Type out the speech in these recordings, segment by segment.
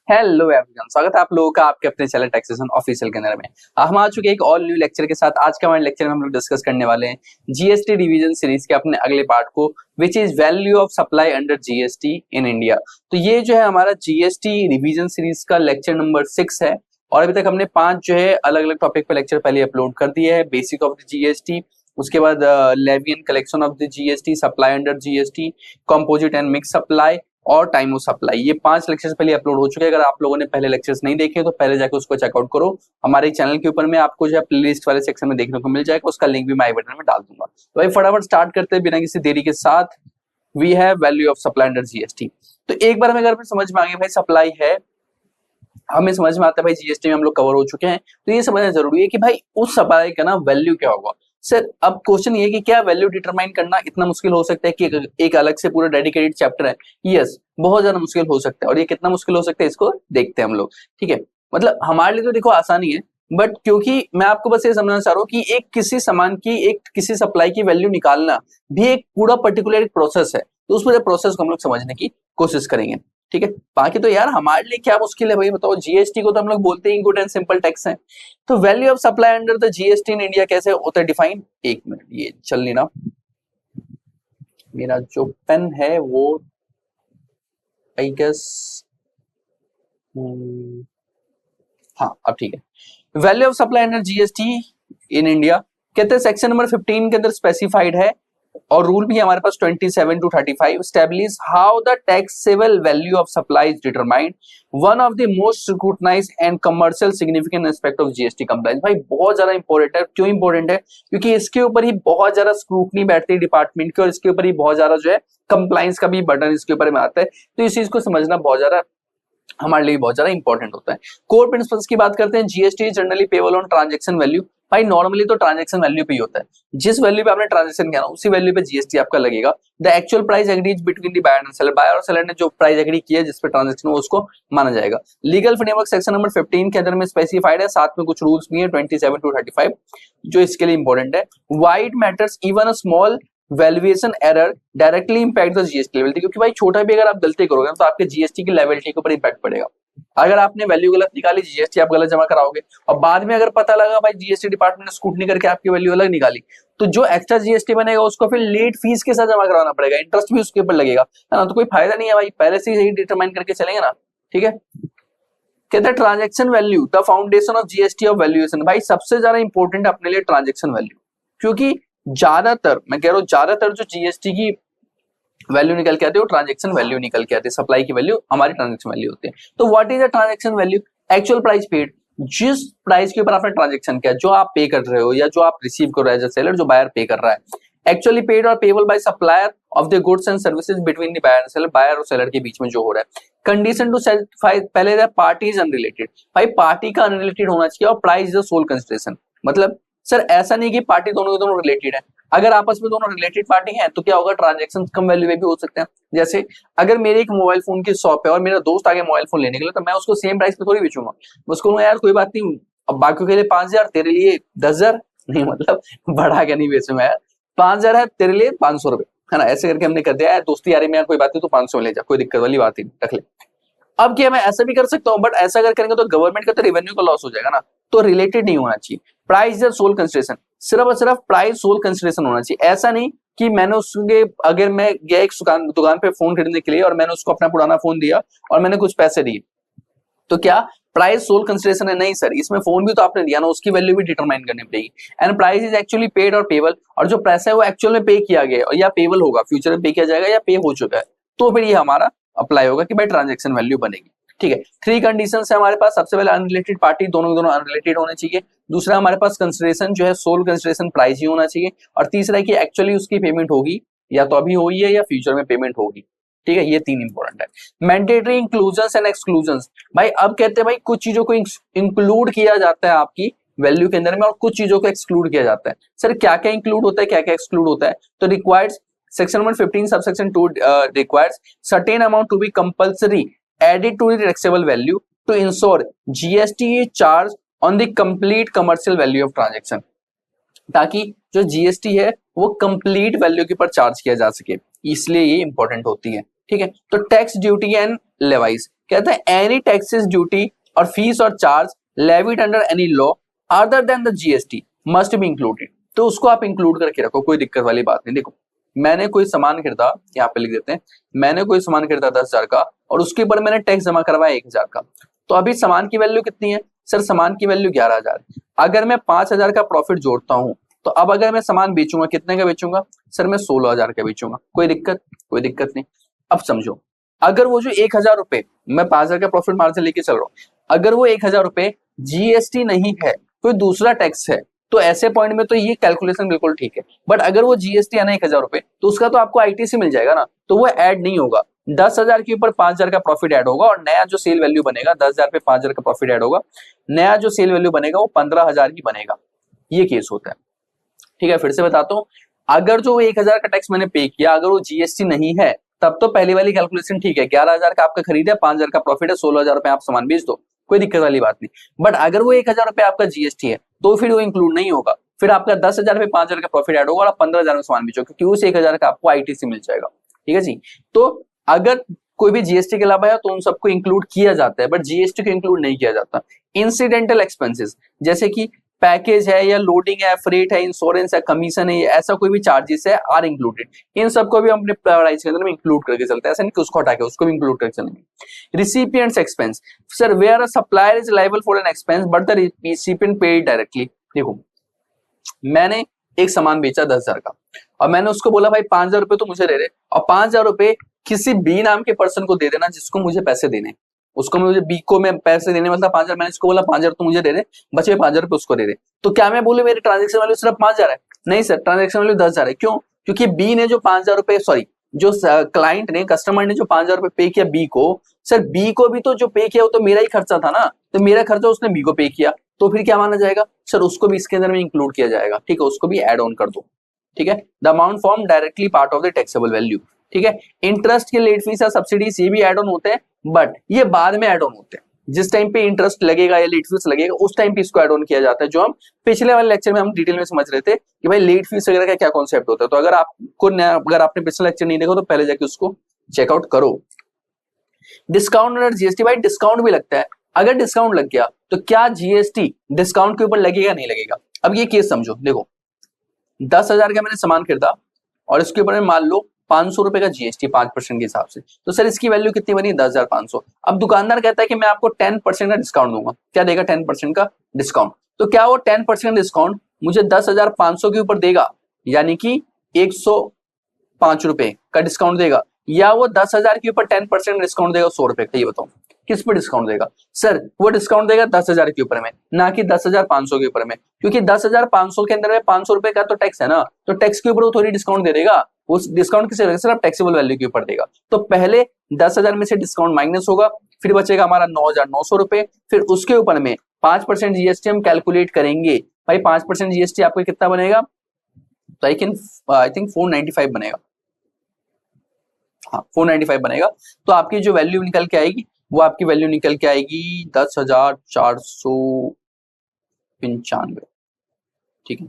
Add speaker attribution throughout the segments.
Speaker 1: Hello everyone, स्वागत है आप लोगों का आपके अपने चैनल टैक्सेशन ऑफिशियल के अंदर में। हम आ चुके हैं एक और न्यू लेक्चर के साथ। आज के हमारे लेक्चर में हम लोग डिस्कस करने वाले हैं जीएसटी रिवीजन सीरीज के अपने अगले पार्ट को, which is value of supply under GST in India. तो ये जो है हमारा जीएसटी रिवीजन सीरीज का लेक्चर नंबर 6 है और अभी तक हमने 5 जो है अलग अलग टॉपिक पे लेक्चर पहले अपलोड कर दिए है। बेसिक ऑफ द जीएसटी, उसके बाद levy and collection of the GST, supply under GST, composite and mix supply और टाइम ऑफ सप्लाई। ये 5 लेक्चर्स पहले अपलोड हो चुके हैं। अगर आप लोगों ने पहले लेक्चर्स नहीं देखे तो पहले जाकर उसको चेकआउट करो। हमारे चैनल के ऊपर में आपको जो है प्लेलिस्ट वाले सेक्शन में देखने को मिल जाएगा, उसका लिंक भी मैं आई बटन में डाल दूंगा। तो भाई फटाफट स्टार्ट करते हैं बिना किसी देरी के साथ। We have value of supply under GST. तो एक बार हमें अगर समझ में आ गया भाई सप्लाई है, हमें समझ में आता है भाई जीएसटी में हम लोग कवर हो चुके हैं, तो ये समझना जरूरी है कि भाई उस सप्लाई का ना वैल्यू क्या होगा। सर अब क्वेश्चन ये है कि क्या वैल्यू डिटरमाइन करना इतना मुश्किल हो सकता है कि एक अलग से पूरा डेडिकेटेड चैप्टर है? यस, बहुत ज्यादा मुश्किल हो सकता है। और ये कितना मुश्किल हो सकता है इसको देखते हैं हम लोग। ठीक है, मतलब हमारे लिए तो देखो आसानी है, बट क्योंकि मैं आपको बस ये समझना चाह रहा हूँ कि एक किसी सामान की, एक किसी सप्लाई की वैल्यू निकालना भी एक पूरा पर्टिकुलर एक प्रोसेस है। तो उस पूरे प्रोसेस को हम लोग समझने की कोशिश करेंगे। ठीक है, बाकी तो यार हमारे लिए क्या मुश्किल है भाई बताओ। जीएसटी को तो हम लोग बोलते ही गुड एंड सिंपल टैक्स है। तो value of supply under the GST in India कैसे होता है डिफाइन? एक मिनट ये चल नहीं ना, मेरा जो पेन है वो आई गेस, हाँ अब ठीक है। Value of supply under GST in India कहते हैं सेक्शन नंबर 15 के अंदर स्पेसिफाइड है और रूल भी है हमारे पास 27 to 35। Establish how the taxable value of supply is determined, one of the most scrutinised and commercial significant aspect of GST compliance. भाई बहुत ज्यादा इंपॉर्टेंट है। क्यों इंपॉर्टेंट है? क्योंकि इसके ऊपर ही बहुत ज्यादा स्क्रूटनी बैठती है डिपार्टमेंट की और इसके ऊपर ही बहुत ज्यादा जो है कंप्लायंस का भी बर्डन इसके ऊपर में आता है। तो इस चीज को समझना बहुत ज्यादा हमारे लिए बहुत ज्यादा इंपॉर्टेंट होता है। कोर प्रिंसिपल्स की बात करते हैं। GST generally payable on transaction value. भाई नॉर्मली तो ट्रांजैक्शन वैल्यू पे ही होता है। जिस वैल्यू पे आपने ट्रांजैक्शन किया ना उसी वैल्यू पे जीएसटी आपका लगेगा। The actual price agreed between the buyer and seller. Buyer और सेलर ने जो प्राइस एग्री किया जिस पे ट्रांजैक्शन हो उसको माना जाएगा। लीगल फ्रेमवर्क सेक्शन नंबर 15 के अंदर में स्पेसिफाइड है, साथ में कुछ रूल्स भी है 27 to 35 जो इसके लिए इंपॉर्टेंट है। Wide matters even a small valuation error directly impact the GST level. क्योंकि भाई छोटा भी अगर आप गलती करोगे तो आपके जीएसटी की लेवलिटी के ऊपर इंपैक्ट पड़ेगा। अगर आपने वैल्यू गलत निकाली, जीएसटी आप गलत जमा कराओगे और बाद में अगर पता लगा भाई जीएसटी डिपार्टमेंट ने स्क्रूटनी करके आपकी वैल्यू अलग निकाली, तो जो एक्स्ट्रा जीएसटी बनेगा उसको फिर लेट फीस के साथ जमा कराना पड़ेगा, इंटरेस्ट भी उसके ऊपर लगेगा, है ना। तो कोई फायदा नहीं है भाई, पहले से ही डिटरमाइन करके चलेंगे ना। ठीक है, कहते हैं transaction value the foundation of GST of valuation. भाई सबसे ज्यादा इंपॉर्टेंट अपने लिए ट्रांजैक्शन वैल्यू, क्योंकि ज्यादातर मैं कह रहा हूं ज्यादातर जो जीएसटी की वैल्यू निकल के आती है वो ट्रांजैक्शन वैल्यू निकल के आती है। सप्लाई की वैल्यू हमारी ट्रांजैक्शन वैल्यू होती है। तो what is the transaction value? Actual price paid, जिस प्राइस के ऊपर आपने ट्रांजैक्शन किया, जो आप पे कर रहे हो या जो आप रिसीव कर रहे हो एज अ सेलर, जो बायर पे कर रहा है। एक्चुअली पेड और payable by supplier of the goods and services between the buyer and seller. Buyer और सेलर के बीच में जो हो रहा है। कंडीशन टू सेटिस्फाई, पहले पार्टी इज अनरिलेटेड। भाई पार्टी का अनरिलेटेड होना चाहिए और price is the sole consideration. मतलब सर ऐसा नहीं कि पार्टी दोनों के दोनों रिलेटेड है। अगर आपस में दोनों रिलेटेड पार्टी हैं तो क्या होगा, ट्रांजैक्शन कम वैल्यू में भी हो सकते हैं। जैसे अगर मेरी एक मोबाइल फोन की शॉप है और मेरा दोस्त आगे मोबाइल फोन लेने के लिए, तो मैं उसको सेम प्राइस पे थोड़ी बेचूंगा। मैं उसको कहूंगा यार कोई बात नहीं, अब बाकियों के लिए 5,000, तेरे लिए 10,000 नहीं, मतलब बढ़ा के नहीं बेचूंगा यार। 5,000 है तेरे लिए 500 रुपए, है ना। ऐसे करके हमने कर दिया यार दोस्ती यारी में, यार कोई बात नहीं तो 500 ले जा, कोई दिक्कत वाली बात ही रख ले। अब क्या मैं ऐसा भी कर सकता हूँ, बट ऐसा अगर करेंगे तो गवर्नमेंट का तो रेवेन्यू का लॉस हो जाएगा ना। तो रिलेटेड नहीं होना चाहिए। प्राइस या सोल कंसिडरेशन, सिर्फ और सिर्फ प्राइस सोल कंसिडरेशन होना चाहिए। ऐसा नहीं कि मैंने उसके, अगर मैं गया एक दुकान पे फोन खरीदने के लिए और मैंने उसको अपना पुराना फोन दिया और मैंने कुछ पैसे दिए, तो क्या प्राइस सोल कंसिडरेशन है? नहीं सर, इसमें फोन भी तो आपने दिया ना, उसकी वैल्यू भी डिटरमाइन करनी पड़ेगी। And price is actually paid और पेबल, और जो पैसा है वो एक्चुअल में पे किया गया है या पेबल होगा, फ्यूचर में पे किया जाएगा या पे हो चुका है, तो फिर ये हमारा अप्लाई होगा कि भाई ट्रांजैक्शन वैल्यू बनेगी। ठीक है, 3 कंडीशंस है हमारे पास। सबसे पहले अनरिलेटेड पार्टी, दोनों के दोनों अनरिलेटेड होने चाहिए। दूसरा हमारे पास कंसिडरेशन जो है सोल कंसिडरेशन प्राइस ही होना चाहिए। और तीसरा है कि एक्चुअली उसकी पेमेंट होगी, या तो अभी हुई है या फ्यूचर में पेमेंट होगी। ठीक है, ये 3 इंपॉर्टेंट है। Mandatory inclusions and exclusions. भाई अब कहते हैं भाई कुछ चीजों को इंक्लूड किया जाता है आपकी वैल्यू के अंदर में और कुछ चीजों को एक्सक्लूड किया जाता है। सर क्या क्या इंक्लूड होता है, क्या क्या एक्सक्लूड होता है? तो required section number 15 subsection 2 requires certain amount to be compulsory added to the taxable value to ensure GST is charged on the complete commercial value of transaction, ताकि जो जीएसटी है वो कंप्लीट वैल्यू के ऊपर charge किया जा सके, इसलिए ये इंपॉर्टेंट होती है। ठीक है। तो टैक्स ड्यूटी एंड लेवाइज कहते हैं एनी टैक्सेस ड्यूटी और फीस और charge levied under any law other than the GST must be included. तो उसको आप इंक्लूड करके रखो, कोई दिक्कत वाली बात नहीं। देखो मैंने कोई सामान खरीदा, यहाँ पे लिख देते हैं, मैंने कोई सामान खरीदा 10,000 का और उसके ऊपर मैंने टैक्स जमा करवाया 1,000 का। तो अभी सामान की वैल्यू कितनी है सर? सामान की वैल्यू 11,000। अगर मैं 5,000 का प्रॉफिट जोड़ता हूं तो अब अगर मैं सामान बेचूंगा कितने का बेचूंगा सर? मैं 16,000 का बेचूंगा। कोई दिक्कत? कोई दिक्कत नहीं। अब समझो, अगर वो जो 1,000 रुपए मैं 5,000 का प्रॉफिट मार्जिन लेके चल रहा हूं, अगर वो 1,000 रुपए जीएसटी नहीं है, कोई दूसरा टैक्स है, तो ऐसे पॉइंट में तो ये कैलकुलेशन बिल्कुल ठीक है। बट अगर वो जीएसटी है ना 1,000 रुपए, तो उसका तो आपको आईटीसी मिल जाएगा ना, तो वो ऐड नहीं होगा। 10,000 के ऊपर 5,000 का प्रॉफिट ऐड होगा और नया जो सेल वैल्यू बनेगा 10,000 पे 5,000 का प्रॉफिट ऐड होगा, नया जो सेल वैल्यू बनेगा वो 15,000 ही बनेगा। ये केस होता है। ठीक है, फिर से बताता हूँ, अगर जो 1,000 का टैक्स मैंने पे किया अगर वो जीएसटी नहीं है तब तो पहली वाली कैलकुलेशन ठीक है, 11,000 का आपका खरीद है, 5,000 का प्रॉफिट है, 16,000 रुपए आप सामान बेच दो, कोई दिक्कत वाली बात नहीं। बट अगर वो 1,000 रुपए आपका जीएसटी है तो फिर वो इंक्लूड नहीं होगा, फिर आपका 10,000 पे 5,000 का प्रॉफिट ऐड होगा और आप 15,000 में सामान बेचो, क्योंकि उस 1,000 का आपको आईटीसी मिल जाएगा। ठीक है जी। तो अगर कोई भी जीएसटी के अलावा है तो उन सबको इंक्लूड किया जाता है, बट जीएसटी को इंक्लूड नहीं किया जाता। इंसिडेंटल एक्सपेंसेस जैसे कि पैकेज है या लोडिंग है, फ्रेट है, इंश्योरेंस है, कमीशन है, ऐसा कोई भी चार्जेस है आर इंक्लूडेड। इन सबको भी हम अपने प्राइस के अंदर में इंक्लूड करके चलते हैं, ऐसा नहीं कि उसको हटा के उसको भी इंक्लूड करके चलेंगे। Recipients expense sir where a supplier is liable for an expense but the recipient paid directly. देखो मैंने एक सामान बेचा 10,000 का और मैंने उसको बोला भाई 5,000 रुपए तो मुझे दे दे और 5,000 रुपए किसी बी नाम के पर्सन को दे देना जिसको मुझे पैसे देने, उसको मुझे बी को मैं पैसे देने, मतलब 5,000 मैंने इसको बोला 5,000 तो मुझे दे दे, बचे 5,000 रुपए उसको दे दे। तो क्या मैं बोलूं मेरी ट्रांजेक्शन वैल्यू सिर्फ 5,000 है? नहीं सर, ट्रांजेक्शन वैल्यू 10,000 है। क्यों? क्योंकि बी ने जो 5,000 रुपए सॉरी जो क्लाइंट ने कस्टमर ने जो 5,000 रुपए पे किया बी को, सर बी को भी तो जो पे किया वो तो मेरा ही खर्चा था ना, तो मेरा खर्चा उसने बी को पे किया, तो फिर क्या माना जाएगा सर? उसको भी इसके अंदर में इंक्लूड किया जाएगा। ठीक है, उसको भी ऐड ऑन कर दो। ठीक है, the amount form directly part of the taxable value. ठीक है, इंटरेस्ट के लेट फीस या सब्सिडीज ये भी ऐड ऑन होते हैं, बट ये बाद में ऐड ऑन होते हैं। जिस टाइम पे इंटरेस्ट लगेगा या लेट फीस लगेगा उस टाइम पे इसको ऐड ऑन किया जाता है, जो हम पिछले वाले लेक्चर में हम डिटेल में समझ रहे थे कि भाई लेट फीस वगैरह का क्या कॉन्सेप्ट होता है। तो अगर आपने पिछला लेक्चर नहीं देखा तो पहले जाके उसको चेकआउट करो। डिस्काउंट अंडर जीएसटी, भाई डिस्काउंट भी लगता है। अगर डिस्काउंट लग गया तो क्या जीएसटी डिस्काउंट के ऊपर लगेगा नहीं लगेगा? अब ये केस समझो, देखो 10,000 का मैंने सामान खरीदा और इसके ऊपर मान लो 500 रुपए का जीएसटी 5% के हिसाब से, तो सर इसकी वैल्यू कितनी बनी? 10,500। अब दुकानदार कहता है कि मैं आपको 10% का डिस्काउंट दूंगा। क्या देगा? 10% का डिस्काउंट। तो क्या वो 10% डिस्काउंट मुझे 10,500 के ऊपर देगा, यानी कि 105 रुपए का डिस्काउंट देगा, या वो 10,000 के ऊपर 10% डिस्काउंट देगा 100 रुपए का? ये बताओ किस पे डिस्काउंट देगा सर? वो डिस्काउंट देगा 10,000 के ऊपर में, ना कि 10,500 के ऊपर में, क्योंकि 10,500 के अंदर में 500 रुपए का तो टैक्स है ना, तो टैक्स के ऊपर वो थोड़ी डिस्काउंट दे देगा। उस डिस्काउंट किसे देगा? सिर्फ टैक्सेबल वैल्यू के ऊपर देगा। तो पहले 10,000 में से डिस्काउंट माइनस होगा, फिर बचेगा हमारा 9,900 रुपए, फिर उसके ऊपर में 5% जीएसटी हम कैलकुलेट करेंगे। भाई 5% जीएसटी आपको कितना बनेगा? तो आई थिंक 495 बनेगा। हाँ 495 बनेगा। तो आपकी जो वैल्यू निकल के आएगी वो आपकी वैल्यू निकल के आएगी 10,495। ठीक है,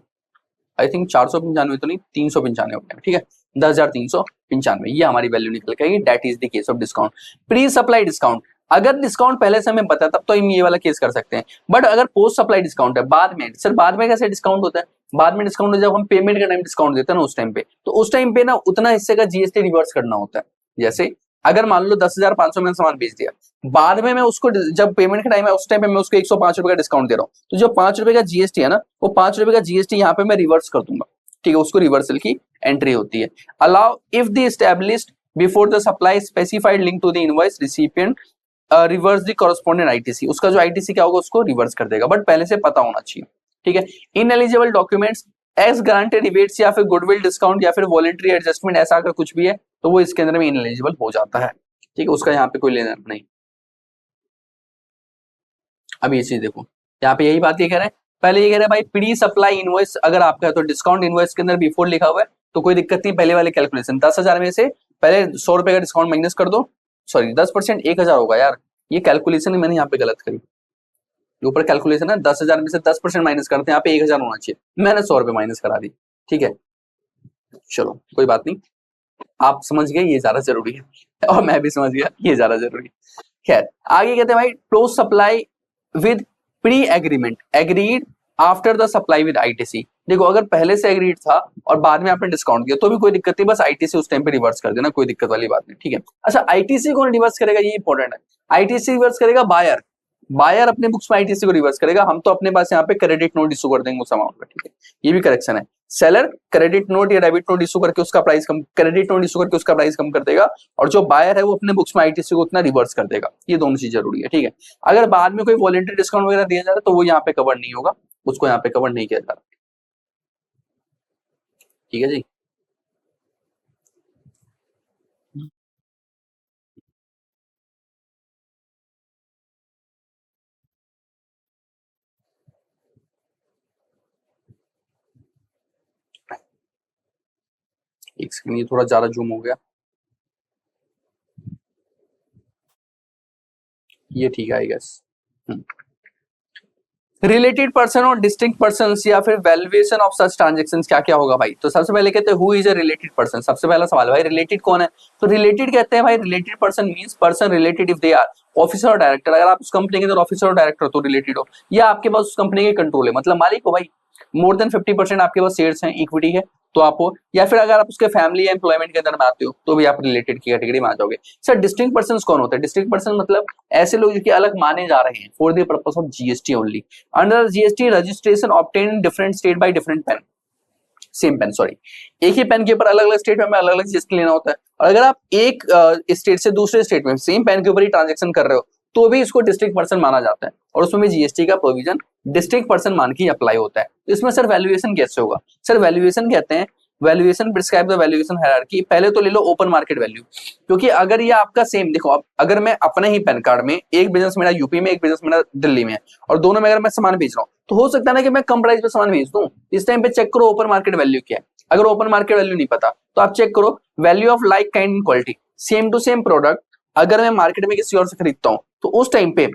Speaker 1: आई थिंक 495 तो नहीं, 395 बनेगा। ठीक है, 10,395 ये हमारी वैल्यू निकल के आएगी। That is the case of discount. Pre supply discount, अगर डिस्काउंट पहले से हमें पता तब तो हम ये वाला केस कर सकते हैं, बट अगर पोस्ट सप्लाई डिस्काउंट है बाद में, सर बाद में कैसे डिस्काउंट होता है? बाद में डिस्काउंट जब हम पेमेंट का टाइम डिस्काउंट देते हैं ना उस टाइम पे, तो उस टाइम पे ना उतना हिस्से का जीएसटी रिवर्स करना होता है। जैसे अगर मान लो 10,500 में सामान बेच दिया, बाद में मैं उसको जब पेमेंट का टाइम है उस टाइम पे मैं उसको 105 रुपए का डिस्काउंट दे रहा हूँ, तो जो 5 रुपए का जीएसटी है ना, वो 5 रुपए का जीएसटी यहाँ पे मैं रिवर्स कर दूंगा। ठीक है, उसको रिवर्सल की एंट्री होती है। Allow if the established before the supply specified link to the invoice recipient reverse the correspondent ITC, उसका जो आईटीसी क्या होगा उसको रिवर्स कर देगा, बट पहले से पता होना चाहिए। ठीक है, ineligible documents as guaranteed rebates या फिर गुडविल डिस्काउंट या फिर वॉलंटरी एडजस्टमेंट, ऐसा अगर कुछ भी है तो वो इसके अंदर में इनएलिजिबल हो जाता है। ठीक है, उसका यहाँ पे कोई लेना नहीं। अब ये चीज देखो, यहाँ पे यही बात ये कह रहे हैं, पहले ये कह रहे हैं भाई प्री सप्लाई इनवॉइस अगर आपका है तो डिस्काउंट इनवॉइस के अंदर बिफोर लिखा हुआ है तो कोई दिक्कत नहीं। पहले वाले कैलकुलेशन 10,000 में से पहले 100 रुपए का डिस्काउंट माइनस कर दो, सॉरी 10% 1,000 होगा यार, ये कैलकुलेशन मैंने यहाँ पे गलत करी। ऊपर कैलकुलेशन है 10,000 में से 10% माइनस करते हैं, यहाँ पे 1,000 होना चाहिए, मैंने 100 रुपए माइनस करा दी। ठीक है, चलो कोई बात नहीं। आप समझ गए ये ज्यादा जरूरी है और मैं भी समझ गया ये ज्यादा जरूरी है। खैर आगे कहते हैं भाई close supply with pre agreement agreed after the supply with ITC. देखो अगर पहले से एग्रीड था और बाद में आपने डिस्काउंट दिया तो भी कोई दिक्कत नहीं, बस आईटीसी उस टाइम पे रिवर्स कर देना, कोई दिक्कत वाली बात नहीं, ठीक है। अच्छा आईटीसी कौन रिवर्स करेगा ये इंपॉर्टेंट है। आईटीसी रिवर्स करेगा बायर, बायर अपने बुक्स में आईटीसी को रिवर्स करेगा, हम तो अपने पास यहाँ पे क्रेडिट नोट इशू कर देंगे उस अमाउंट में, ठीक है। ये भी करेक्शन है, सेलर क्रेडिट नोट या डेबिट नोट इशू करके उसका प्राइस कम, क्रेडिट नोट इशू करके उसका प्राइस कम कर देगा और जो बायर है वो अपने बुक्स में आईटीसी को उतना रिवर्स कर देगा। ये दोनों चीज जरूरी है, ठीक है। अगर बाद में कोई वॉलंटरी डिस्काउंट वगैरह दिया जा रहा है तो वो यहाँ पे कवर नहीं होगा, उसको यहाँ पे कवर नहीं किया जा रहा, ठीक है जी। एक सेकंड, ये थोड़ा ज्यादा जूम हो गया, ये ठीक है आई गेस। रिलेटेड पर्सन और डिस्टिंक्ट पर्सन या फिर वैल्यूएशन ऑफ सच ट्रांजेक्शन क्या क्या होगा भाई। तो सबसे पहले कहते हैं who is a related person, सबसे पहला सवाल भाई रिलेटेड कौन है। तो रिलेटेड कहते हैं भाई related person means person related if they are officer और डायरेक्टर, अगर आप उस कंपनी के अंदर ऑफिसर और डायरेक्टर तो रिलेटेड हो, या आपके पास उस कंपनी के कंट्रोल है मतलब मालिक हो भाई, मोर देन 50% आपके पास शेयर्स हैं, इक्विटी है तो आप हो, या फिर अगर आप उसके फैमिली या एम्प्लॉयमेंट के अंदर में आते हो तो भी आप रिलेटेड की कैटेगरी में आ जाओगे। सर डिस्टिंक्ट पर्सन कौन होता है। डिस्टिंक्ट पर्सन मतलब ऐसे लोग जो कि अलग माने जा रहे हैं for the purpose of GST only, under GST registration obtain in different state by different PAN, same PAN sorry, एक ही पेन के ऊपर अलग अलग स्टेट में अलग अलग जीएसटी लेना होता है। और अगर आप एक स्टेट से दूसरे स्टेट में सेम पेन के ऊपर ही ट्रांजेक्शन कर रहे हो तो भी इसको डिस्ट्रिक्ट पर्सन माना जाता है और उसमें भी जीएसटी का प्रोविजन डिस्ट्रिक्ट पर्सन मान के अप्लाई होता है। तो इसमें सर वैल्यूएशन कैसे होगा। सर वैल्यूएशन कहते हैं valuation prescribe the valuation hierarchy. पहले तो ले लो ओपन मार्केट वैल्यू, क्योंकि अगर ये आपका सेम देखो, अब अगर मैं अपने ही पैन कार्ड में एक बिजनेस मेरा यूपी में एक बिजनेस मेरा दिल्ली में है और दोनों में अगर मैं सामान बेच रहा हूँ तो हो सकता है ना कि मैं कम प्राइस पे सामान बेच दूं। इस टाइम पे चेक करो ओपन मार्केट वैल्यू क्या है। अगर ओपन मार्केट वैल्यू नहीं पता तो आप चेक करो value of like kind quality, same to same product अगर मैं मार्केट में किसी और से खरीदता हूँ तो उस टाइम पे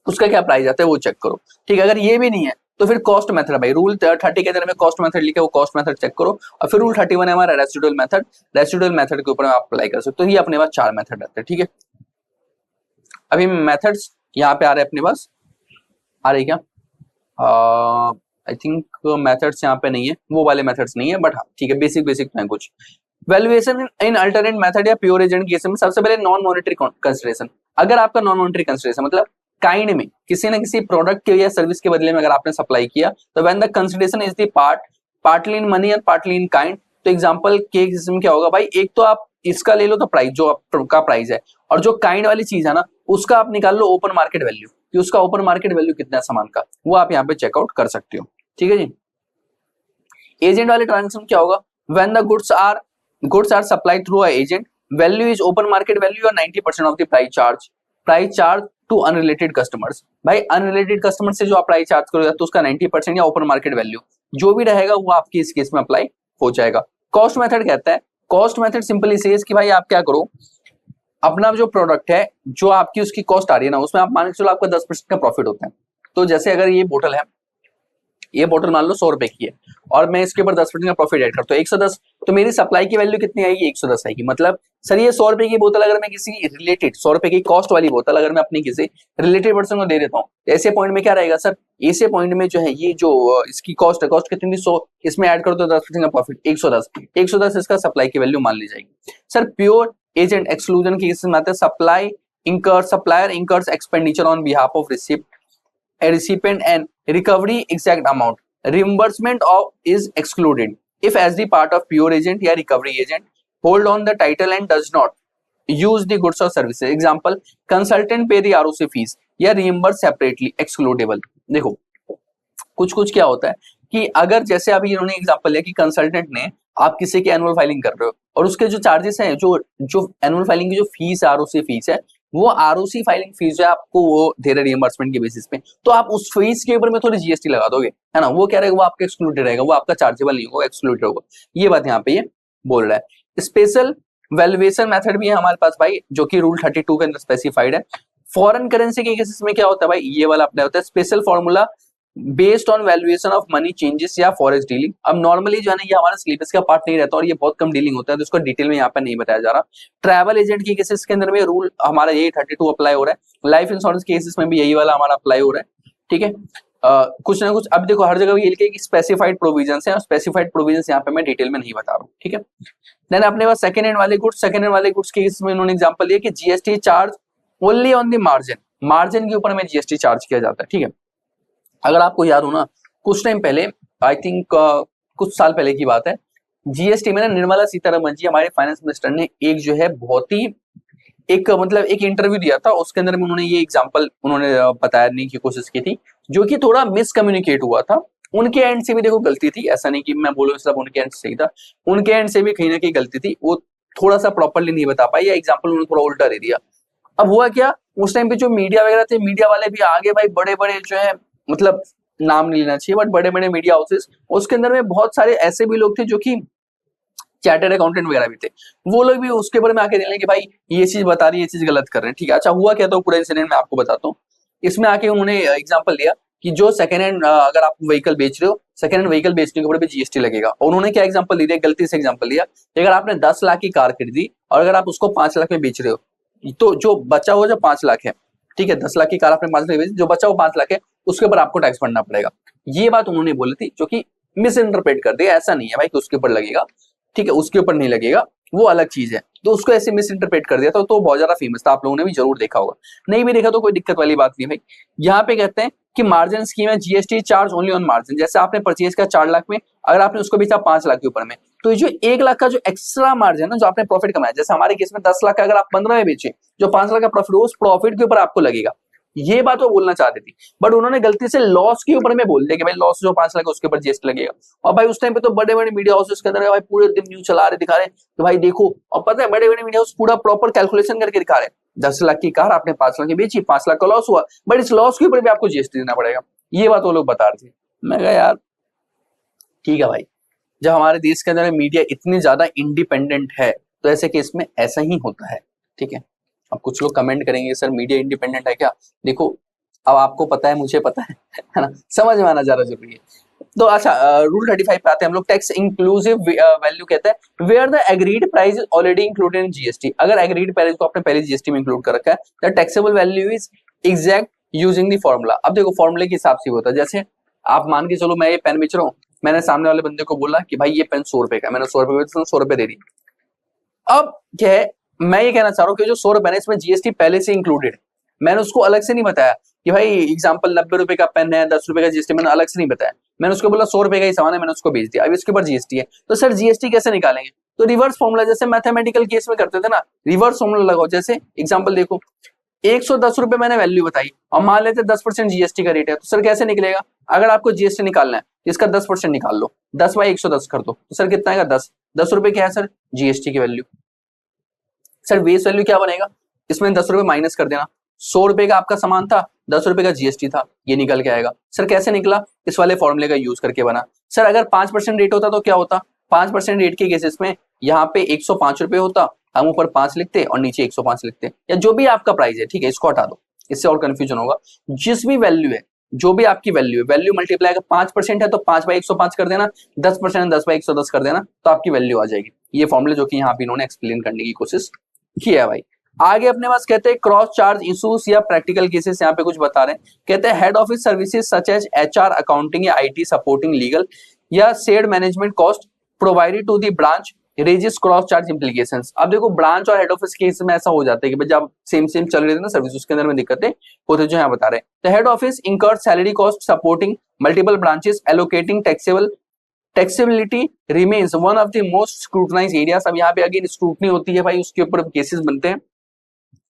Speaker 1: उसका क्या प्राइस आता है वो चेक करो, ठीक है। अगर ये भी नहीं है तो फिर कॉस्ट मेथड है भाई, रूल 30 के अंदर में कॉस्ट मेथड लिखे वो कॉस्ट मेथड चेक करो, और फिर रूल 31 है हमारा रेसिडुअल मेथड, रेसिडुअल मेथड के ऊपर आप अप्लाई कर सकते हो। ये अपने पास 4 मेथड रहते हैं, ठीक है। अभी मेथड्स यहाँ पे आ रहे हैं अपने पास, आ रही क्या, आई थिंक मेथड्स यहाँ पे नहीं है, वो वाले मेथड्स नहीं है, बट हाँ ठीक है बेसिक बेसिक है कुछ। वैल्यूएशन इन अल्टरनेट मेथड या प्योर एजेंट केस में सबसे पहले नॉन मॉनेटरी कंसीडरेशन। अगर आपका नॉन मॉनेटरी कंसीडरेशन मतलब काइंड में किसी न किसी प्रोडक्ट के या सर्विस के बदले में अगर आपने सप्लाई किया तो when the consideration is the partly in money and partly in kind. तो एग्जांपल के केस में क्या होगा भाई, एक तो आप इसका ले लो तो प्राइस जो आपका प्राइस है, और जो काइंड वाली चीज है ना उसका आप निकाल लो ओपन मार्केट वैल्यू कि उसका ओपन मार्केट वैल्यू कितना है सामान का, वो आप यहाँ पे चेकआउट कर सकते हो, ठीक है जी। एजेंट वाले ट्रांजेक्शन क्या होगा, when the goods are supplied through a agent value is open market value और 90% of the price charge to unrelated customers. भाई अनरिलेटेड कस्टमर से जो आप प्राइस चार्ज करोगे तो उसका 90% या ओपन मार्केट वैल्यू जो भी रहेगा वो आपकी इस केस में अप्लाई हो जाएगा। कॉस्ट मेथड कहता है, कॉस्ट मेथड सिंपली सेज कि भाई आप क्या करो, अपना जो प्रोडक्ट है जो आपकी उसकी कॉस्ट आ रही है ना उसमें आप मान के चलो आपका 10% का प्रॉफिट होता है। तो जैसे अगर ये बोतल है, ये बोतल मान लो 100 रुपए की है और मैं इसके ऊपर 10% का प्रॉफिट ऐड करता हूँ 110, तो मेरी सप्लाई की वैल्यू कितनी आएगी 110 आएगी। मतलब सर ये 100 रुपए की बोतल अगर मैं किसी रिलेटेड 100 रुपए की कॉस्ट वाली बोतल अगर मैं अपनी किसी रिलेटेड पर्सन को दे देता हूँ, ऐसे पॉइंट में क्या रहेगा सर, ऐसे पॉइंट में जो है ये जो इसकी कॉस्ट है, कॉस्ट कितनी थी 100, इसमें ऐड कर दो 10% का प्रॉफिट 110 इसका सप्लाई की वैल्यू मान ली जाएगी। सर प्योर एजेंट एक्सक्लूजन की केसेस में आते हैं supplier incurs expenditure on behalf of recipient and recovery exact amount reimbursement of is excluded if as the part of pure agent या recovery agent hold on the title and does not use the goods or services। example consultant pay the ROC fees या reimburse separately excludable। देखो कुछ कुछ क्या होता है कि अगर जैसे अभी इन्होंने एग्जांपल लिया कि कंसल्टेंट ने आप किसी की एनुअल फाइलिंग कर रहे हो और उसके जो चार्जेस हैं जो जो एनुअल फाइलिंग की जो फीस आरओसी फीस है वो आरओसी फाइलिंग फीस जो है आपको वो दे रहे रिइंबर्समेंट के बेसिस पे, तो आप उस फीस के ऊपर में थोड़ी जीएसटी लगा दोगे है ना, वो क्या रहेगा वो आपका एक्सक्लूडेड रहेगा, वो आपका चार्जेबल नहीं होगा, एक्सक्लूडेड होगा। ये बात यहाँ पे ये बोल रहा है। स्पेशल वैल्यूएशन मेथड भी है हमारे पास भाई जो कि रूल 32 के अंदर स्पेसिफाइड है। फॉरेन करेंसी के केसेस में क्या होता है भाई, ये वाला अपना होता है special formula based on valuation of money changes या फॉरेक्स डीलिंग। अब नॉर्मली जो है ना ये हमारा सिलेबस का पार्ट नहीं रहता और ये बहुत कम डीलिंग होता है, तो इसको डिटेल में यहाँ पे नहीं बताया जा रहा। ट्रैवल एजेंट की केसेस के अंदर में रूल हमारा यही 32 अप्लाई हो रहा है। लाइफ इंश्योरेंस केसेस में भी यही वाला हमारा अप्लाई हो रहा है, ठीक है। कुछ ना कुछ अब देखो हर जगह ये लिखे कि स्पेसिफाइड प्रोविजंस है, और स्पेसिफाइड प्रोविजंस यहाँ पे मैं डिटेल में नहीं बता रहा हूँ, ठीक है। देन अपने पास सेकंड हैंड वाले गुड्स, सेकंड हैंड वाले गुड्स के केस में इन्होंने एग्जांपल दिया कि GST charge only on the margin, margin के ऊपर में जीएसटी चार्ज किया जाता है, ठीक है। अगर आपको याद हो ना कुछ टाइम पहले, आई थिंक कुछ साल पहले की बात है, जीएसटी में ना निर्मला सीतारमण जी हमारे फाइनेंस मिनिस्टर ने एक जो है बहुत ही एक मतलब एक इंटरव्यू दिया था, उसके अंदर में उन्होंने ये एग्जांपल उन्होंने बताने की कोशिश की थी, जो कि थोड़ा मिसकम्युनिकेट हुआ था। उनके एंड से भी देखो गलती थी, ऐसा नहीं कि मैं बोलूँ सब उनके एंड से सही था, उनके एंड से भी कहीं ना कहीं गलती थी, वो थोड़ा सा प्रॉपरली नहीं बता पाई, या एग्जाम्पल उन्होंने थोड़ा उल्टा दे दिया। अब हुआ क्या, उस टाइम पे जो मीडिया वगैरह थे, मीडिया वाले भी आगे भाई बड़े बड़े जो है, मतलब नाम नहीं लेना चाहिए बट बड़े बड़े मीडिया हाउसेस, उसके अंदर में बहुत सारे ऐसे भी लोग थे जो कि चार्टर्ड अकाउंटेंट वगैरह भी थे, वो लोग भी उसके बारे में आके देख लें कि भाई ये चीज बता रही है, ये चीज गलत कर रहे हैं, ठीक है। अच्छा हुआ क्या, तो पूरा इंसिडेंट मैं आपको बताता हूँ। इसमें आके उन्होंने एग्जांपल दिया कि जो सेकंड हैंड अगर आप व्हीकल बेच रहे हो, सेकंड हैंड व्हीकल बेचने के ऊपर भी जीएसटी लगेगा। और उन्होंने क्या एग्जांपल दिया, गलती से एग्जांपल दिया कि अगर आपने 10 लाख की कार खरीदी और अगर आप उसको 5 लाख में बेच रहे हो, तो जो बचा हुआ जो 5 लाख है, ठीक है, 10 लाख की कार आपने 5 लाख में बेची, जो बचा हुआ 5 लाख है उसके ऊपर आपको टैक्स भरना पड़ेगा। ये बात उन्होंने बोली थी, जो कि मिस इंटरप्रेट कर दिया, ऐसा नहीं है भाई कि उसके ऊपर लगेगा, ठीक है, उसके ऊपर नहीं लगेगा, वो अलग चीज है। तो उसको ऐसे मिस इंटरप्रेट कर दिया था, तो बहुत ज्यादा फेमस था, आप लोगों ने भी जरूर देखा होगा, नहीं भी देखा तो कोई दिक्कत वाली बात नहीं भाई। यहाँ पे कहते हैं कि मार्जिन स्कीम है, GST charge only on margin. जैसे आपने परचेज किया 4 लाख में, अगर आपने उसको बेचा 5 लाख के ऊपर में, तो ये जो 1 लाख का जो एक्स्ट्रा मार्जिन है ना, जो आपने प्रॉफिट कमाया, जैसे हमारे केस में 10 लाख का अगर आप 15 में बेचे, जो 5 लाख का प्रॉफिट हो उस प्रॉफिट के ऊपर आपको लगेगा। ये बात वो बोलना चाहती थी, बट उन्होंने गलती से लॉस के ऊपर में बोल दिया कि भाई लॉस जो 5 लाख है उसके ऊपर जीएसटी लगेगा। और भाई उस टाइम पे तो बड़े बड़े मीडिया हाउसेस के अंदर भाई पूरे दिन न्यूज चला रहे, दिखा रहे कि भाई देखो, और पता है बड़े बड़े मीडिया हाउस पूरा प्रॉपर कैलकुलेशन करके दिखा रहे, 10 लाख की कार आपने 5 लाख की बेची, 5 लाख का लॉस हुआ, बट इस लॉस के ऊपर भी आपको जीएसटी देना पड़ेगा। ये बात वो लोग बता रहे थे। मैं कहा यार ठीक है भाई, जब हमारे देश के अंदर मीडिया इतनी ज्यादा इंडिपेंडेंट है तो ऐसे केस में ऐसा ही होता है, ठीक है। अब कुछ लोग कमेंट करेंगे सर मीडिया इंडिपेंडेंट है क्या, देखो अब आपको पता है, मुझे पता है ना, समझ में आना ज्यादा जरूरी है। तो अच्छा रूल 35 पे आते हैं हम लोग। टैक्स इंक्लूसिव वैल्यू कहता है where the agreed price is already included in GST. अगर एग्रीड प्राइस को आपने पहले जीएसटी में इंक्लूड कर रखा है, the taxable value is exact using the formula. अब देखो फॉर्मूले के हिसाब से होता है, जैसे आप मान के चलो मैं ये पेन बेच रहा हूँ, मैंने सामने वाले बंदे को बोला कि भाई ये पेन 100 रुपए का, मैंने 100 रुपए बेचा, 100 रुपए दे दी। अब क्या है, मैं ये कहना चाह रहा हूँ कि जो 100 रुपए है इसमें जीएसटी पहले से इंक्लूडेड है, मैंने उसको अलग से नहीं बताया कि भाई एग्जाम्पल 90 रुपए का पेन है, 10 रुपए का जीएसटी, मैंने अलग से नहीं बताया, मैंने उसको बोला 100 रुपए का ही सामान है, मैंने उसको बेच दिया, अब इसके ऊपर जीएसटी है। तो सर जीएसटी कैसे निकालेंगे, तो रिवर्स फॉर्मूला, जैसे मैथमेटिकल केस में करते थे ना, रिवर्स फॉर्मूला लगाओ। जैसे एग्जाम्पल देखो 110 रुपए मैंने वैल्यू बताई और मान लेते 10% जीएसटी का रेट है, तो सर कैसे निकलेगा, अगर आपको जीएसटी निकालना है इसका 10% निकाल लो, 10 बाई 110 कर दो, तो सर कितना आएगा 10। 10 रुपए क्या है सर, जीएसटी की वैल्यू। सर बेस वैल्यू क्या बनेगा, इसमें 10 रुपए माइनस कर देना, 100 रुपए का आपका सामान था, 10 रुपए का जीएसटी था, ये निकल के आएगा। सर कैसे निकला, इस वाले फॉर्मूले का यूज करके बना। सर अगर 5% रेट होता तो क्या होता, 5% रेट के केसेस में यहाँ पे 105 रुपए होता, हम ऊपर 5 लिखते और नीचे 105 लिखते, या जो भी आपका प्राइस है, ठीक है, इसको हटा दो, इससे और कंफ्यूजन होगा। जिस भी वैल्यू है, जो भी आपकी वैल्यू है, वैल्यू मल्टीप्लाई अगर 5% है तो 5 बाई 105 कर देना, 10% 10 बाई 110 कर देना, तो आपकी वैल्यू आ जाएगी। ये फॉर्मूला जो कि यहाँ पे इन्होंने एक्सप्लेन करने की कोशिश किया है भाई। आगे अपने पास कहते हैं क्रॉस चार्ज इश्यूज या प्रैक्टिकल केसेस यहाँ पे कुछ बता रहे हैं। कहते हैं head office services such as HR, accounting या आईटी सपोर्टिंग लीगल या shared management cost provided to the branch raises cross charge implications. अब देखो ब्रांच और हेड ऑफिस केस में ऐसा हो जाता है कि भाई जब सेम सेम चल रहे थे ना सर्विस, उसके अंदर में दिक्कतें होती जो यहाँ बता रहे हैं। तो head office incurred salary cost supporting multiple branches, allocating taxable taxability remains one of the most scrutinised areas. अब यहाँ पे अगेन स्क्रूटनी होती है भाई, उसके ऊपर केसेस बनते हैं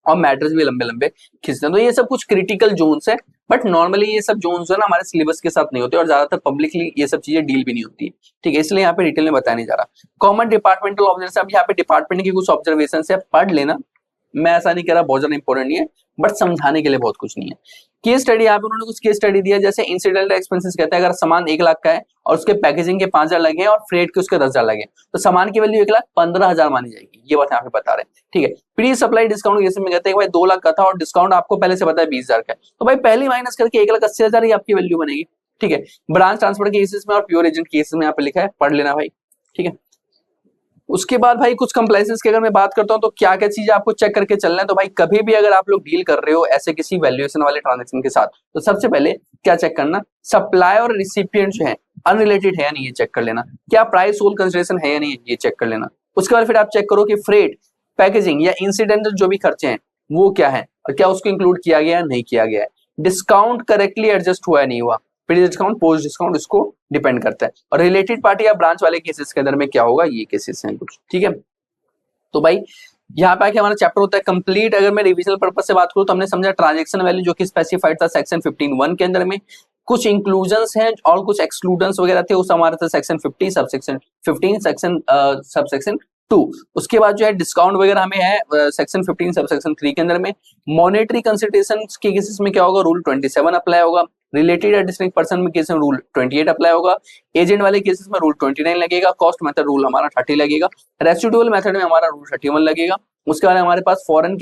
Speaker 1: और मैटर्स भी लंबे लंबे खींचते हैं। तो ये सब कुछ क्रिटिकल जोन्स है, बट नॉर्मली ये सब जोन्स है ना हमारे सिलेबस के साथ नहीं होते और ज्यादातर पब्लिकली ये सब चीजें डील भी नहीं होती है, ठीक है, इसलिए यहाँ पे डिटेल में बताया नहीं जा रहा। कॉमन डिपार्टमेंटल ऑब्जर्वेशन, अब यहाँ पे डिपार्टमेंट की कुछ ऑब्जर्वेशन है, पढ़ लेना, मैं ऐसा नहीं कह रहा बहुत ज्यादा इंपॉर्टेंट नहीं है, बट समझाने के लिए बहुत कुछ नहीं है। केस स्टडी यहाँ पे उन्होंने कुछ केस स्टडी दिया, जैसे इंसिडेंटल एक्सपेंसेस कहते हैं अगर सामान 1 लाख का है और उसके पैकेजिंग के 5,000 लगे और फ्रेट के उसके 10,000 लगे, तो सामान की वैल्यू 1,15,000 मानी जाएगी, ये बात यहाँ पे बता रहे हैं, ठीक है। प्री सप्लाई डिस्काउंट जैसे में कहते हैं भाई 2 लाख का था और डिस्काउंट आपको पहले से पता है 20,000 का है, तो भाई पहले माइनस करके 1,80,000 ही आपकी वैल्यू बनेगी, ठीक है। ब्रांच ट्रांसफर के केसेस में और प्योर एजेंट केसेस में यहाँ पे लिखा है, पढ़ लेना भाई, ठीक है। उसके बाद भाई कुछ कंप्लायंसेस की अगर मैं बात करता हूं तो क्या क्या चीजें आपको चेक करके चलना है। तो भाई कभी भी अगर आप लोग डील कर रहे हो ऐसे किसी वैल्यूएशन वाले ट्रांजेक्शन के साथ, तो सबसे पहले क्या चेक करना, सप्लाई और रिसिपिएंट जो है अनरिलेटेड है या नहीं, ये चेक कर लेना। क्या प्राइस होल कंसिडरेशन है या नहीं, ये चेक कर लेना। उसके बाद फिर आप चेक करो कि फ्रेट, पैकेजिंग या इंसिडेंटल जो भी खर्चे हैं वो क्या है और क्या उसको इंक्लूड किया गया है नहीं किया गया है। डिस्काउंट करेक्टली एडजस्ट हुआ है नहीं हुआ, प्री डिस्काउंट पोस्ट डिस्काउंट इसको डिपेंड करता है। और रिलेटेड पार्टी या ब्रांच वाले केसेस के अंदर में क्या होगा, ये केसेस हैं कुछ, ठीक है। तो भाई यहाँ पे आके हमारा चैप्टर होता है कंप्लीट। अगर मैं रिविजनल पर्पस से बात करूं तो हमने समझा ट्रांजैक्शन वैल्यू जो कि स्पेसिफाइड था सेक्शन 15(1) के अंदर में, कुछ इंक्लूजन्स हैं और कुछ एक्सक्लूडेंस वगैरह थे, उस हमारे था सेक्शन 50 सबसेक्शन 15 सेक्शन सबसेक्शन 2। उसके बाद जो है डिस्काउंट वगैरह हमें है सेक्शन 15 सबसेक्शन 3 के अंदर में। मॉनेटरी कंसिडरेशन के केसेस में क्या होगा, रूल 27 अप्लाई होगा। रिलेटेड या डिस्टिंक्ट पर्सन में केस में रूल 28 अप्लाई होगा। एजेंट वाले केसेस में रूल 29 लगेगा। कॉस्ट मेथड रूल हमारा 30 लगेगा। रेसिडुअल मेथड में हमारा रूल 31 लगेगा। उसके बाद हमारे पास फॉरेन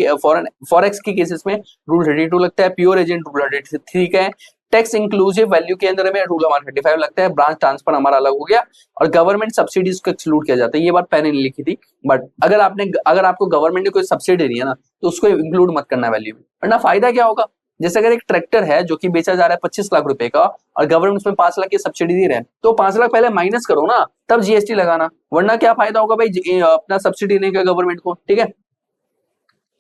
Speaker 1: फॉरेक्स के केसेस में रूल 32 लगता है। प्योर एजेंट रूल 33 का है। टैक्स इंक्लूसिव वैल्यू के अंदर में रूल हमारा 35 लगता है। ब्रांच ट्रांसफर हमारा अलग हो गया और गवर्नमेंट सब्सिडीज को एक्सक्लूड किया जाता है। ये बात पहले नहीं लिखी थी, बट अगर आपको गवर्नमेंट ने कोई सब्सिडी दी है ना तो उसको इंक्लूड मत करना वैल्यू में, वरना फायदा क्या होगा। जैसे अगर एक ट्रैक्टर है जो कि बेचा जा रहा है 25 लाख रुपए का और गवर्नमेंट उसमें 5 लाख की सब्सिडी दे रहे हैं, तो 5 लाख पहले माइनस करो ना, तब जीएसटी लगाना, वरना क्या फायदा होगा भाई अपना सब्सिडी देने का गवर्नमेंट को, ठीक है।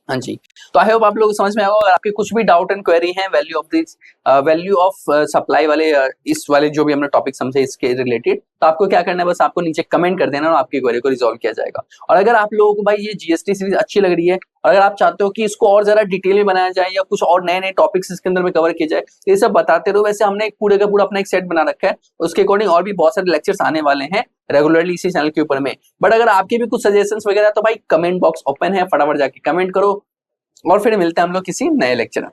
Speaker 1: हाँ जी, तो आई होप आप लोगों को समझ में आएगा। अगर आपके कुछ भी डाउट एंड क्वेरी है वैल्यू ऑफ सप्लाई वाले इस वाले जो भी हमने टॉपिक समझे इसके रिलेटेड, तो आपको क्या करना है, बस आपको नीचे कमेंट कर देना और आपकी क्वेरी को रिजॉल्व किया जाएगा। और अगर आप लोगों को भाई ये जीएसटी सीरीज अच्छी लग रही है और अगर आप चाहते हो कि इसको और जरा डिटेल में बनाया जाए या कुछ और नए नए टॉपिक्स इसके अंदर में कवर किए जाए, ये सब बताते रहो। वैसे हमने एक पूरे का पूरा अपना एक सेट बना रखा है, उसके अकॉर्डिंग और भी बहुत सारे लेक्चर्स आने वाले हैं रेगुलरली इसी चैनल के ऊपर में। बट अगर आपके भी कुछ सजेशंस वगैरह तो भाई कमेंट बॉक्स ओपन है, फटाफट जाके कमेंट करो और फिर मिलते हैं हम लोग किसी नए लेक्चर में।